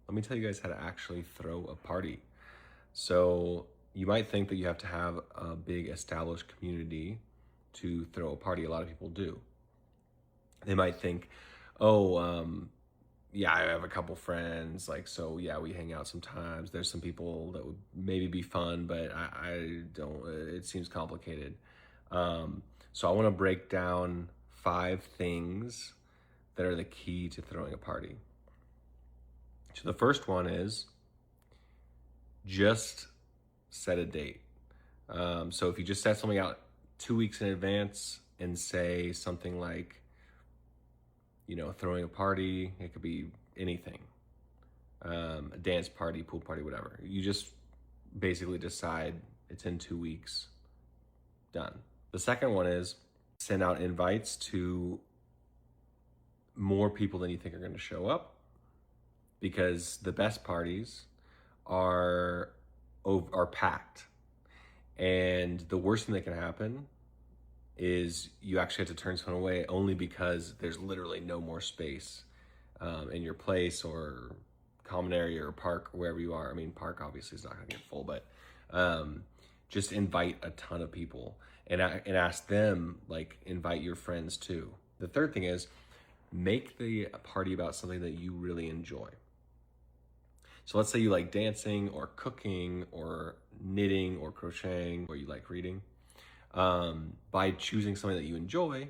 let me tell you guys how to actually throw a party. So you might think that you have to have a big established community to throw a party. A lot of people do. They might think, oh, yeah, I have a couple friends, like, so yeah, we hang out sometimes. There's some people that would maybe be fun, but I don't, it seems complicated. So I want to break down 5 things that are the key to throwing a party. So the first one is just set a date. So if you just set something out 2 weeks in advance and say something like, throwing a party, it could be anything, a dance party, pool party, whatever. You just basically decide it's in 2 weeks, done. The second one is send out invites to more people than you think are going to show up, because the best parties are packed. And the worst thing that can happen is you actually have to turn someone away only because there's literally no more space in your place or common area or park or wherever you are. I mean, park obviously is not going to get full, but just invite a ton of people and ask them, like, invite your friends too. The third thing is make the party about something that you really enjoy. So let's say you like dancing or cooking or knitting or crocheting, or you like reading. By choosing something that you enjoy,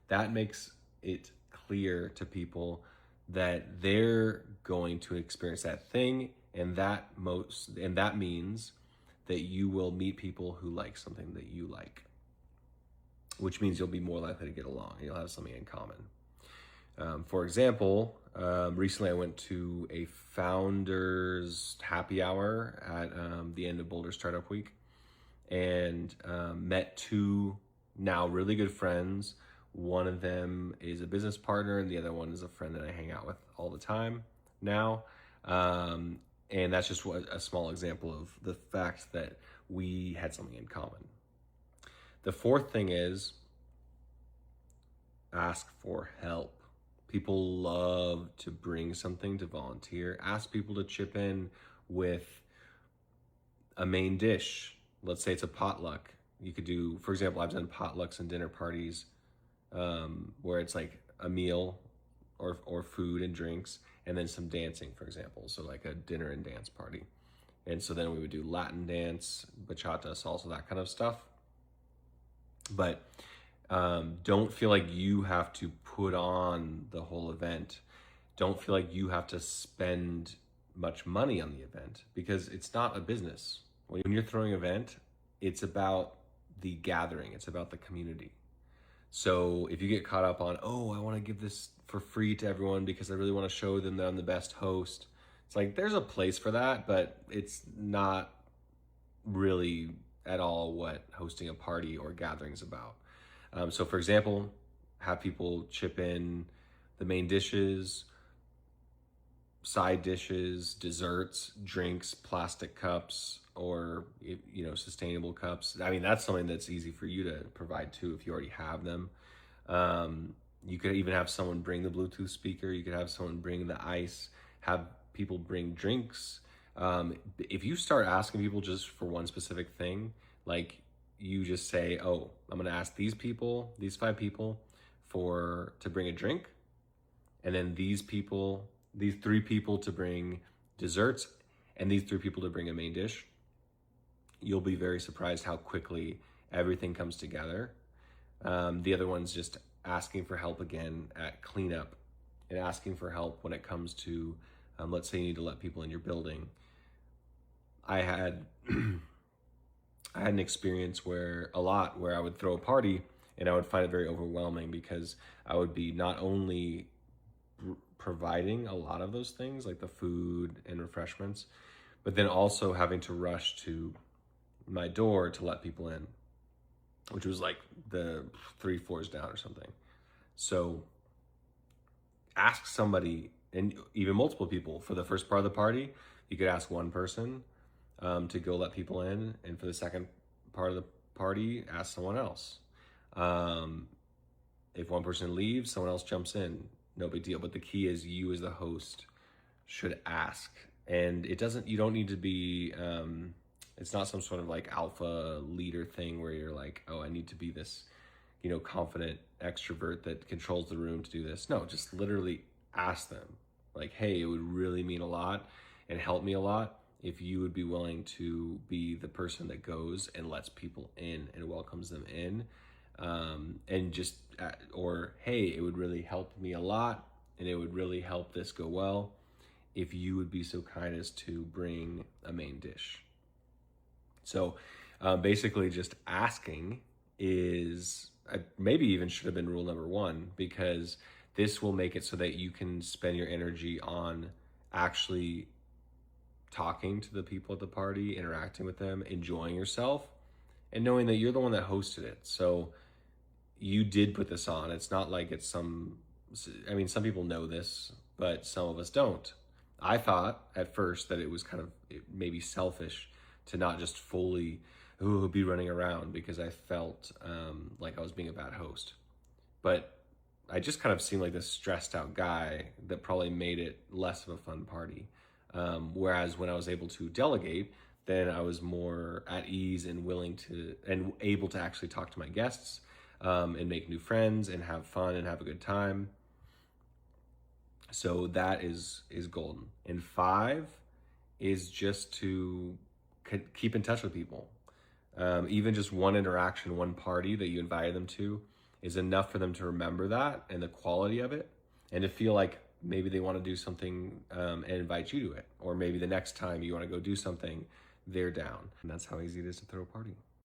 that makes it clear to people that they're going to experience that thing, and that means that you will meet people who like something that you like, which means you'll be more likely to get along. You'll have something in common. For example, recently I went to a founders happy hour at the end of Boulder Startup Week, and met 2 now really good friends. One of them is a business partner, and the other one is a friend that I hang out with all the time now. And that's just a small example of the fact that we had something in common. The fourth thing is ask for help. People love to bring something, to volunteer. Ask people to chip in with a main dish. Let's say it's a potluck. You could do, for example, I've done potlucks and dinner parties where it's like a meal or food and drinks, and then some dancing, for example. So like a dinner and dance party. And so then we would do Latin dance, bachata, salsa, that kind of stuff. But don't feel like you have to put on the whole event. Don't feel like you have to spend much money on the event, because it's not a business. When you're throwing an event, it's about the gathering, it's about the community. So if you get caught up on, oh, I want to give this for free to everyone because I really want to show them that I'm the best host, it's like there's a place for that, but it's not really at all what hosting a party or gathering is about. So for example, have people chip in the main dishes, side dishes, desserts, drinks, plastic cups, or sustainable cups. I mean, that's something that's easy for you to provide too if you already have them. You could even have someone bring the Bluetooth speaker. You could have someone bring the ice. Have people bring drinks. If you start asking people just for one specific thing, like you just say, "Oh, I'm going to ask these people, these 5 people, to bring a drink, and then these 3 people to bring desserts, and these 3 people to bring a main dish," you'll be very surprised how quickly everything comes together. The other one's just asking for help again at cleanup, and asking for help when it comes to, let's say you need to let people in your building. I had I had an experience where I would throw a party and I would find it very overwhelming, because I would be not only providing a lot of those things like the food and refreshments, but then also having to rush to my door to let people in, which was like the 3 floors down or something. So ask somebody, and even multiple people, for the first part of the party. You could ask one person to go let people in, and for the second part of the party, ask someone else. If one person leaves, someone else jumps in. No big deal. But the key is you as the host should ask. And you don't need to be, it's not some sort of like alpha leader thing where you're like, oh, I need to be this, confident extrovert that controls the room to do this. No, just literally ask them like, hey, it would really mean a lot and help me a lot if you would be willing to be the person that goes and lets people in and welcomes them in. And just, or hey, it would really help me a lot and it would really help this go well if you would be so kind as to bring a main dish. So basically, just asking is maybe even should have been rule number one, because this will make it so that you can spend your energy on actually talking to the people at the party, interacting with them, enjoying yourself, and knowing that you're the one that hosted it. So you did put this on. It's not like it's some some people know this, but some of us don't. I thought at first that it was kind of maybe selfish to not just fully be running around, because I felt like I was being a bad host. But I just kind of seemed like this stressed out guy that probably made it less of a fun party. Whereas when I was able to delegate, then I was more at ease and willing to and able to actually talk to my guests and make new friends and have fun and have a good time. So that is golden. And 5 is just to keep in touch with people. Even just one interaction, one party that you invited them to is enough for them to remember that and the quality of it, and to feel like maybe they want to do something and invite you to it. Or maybe the next time you want to go do something, they're down. And that's how easy it is to throw a party.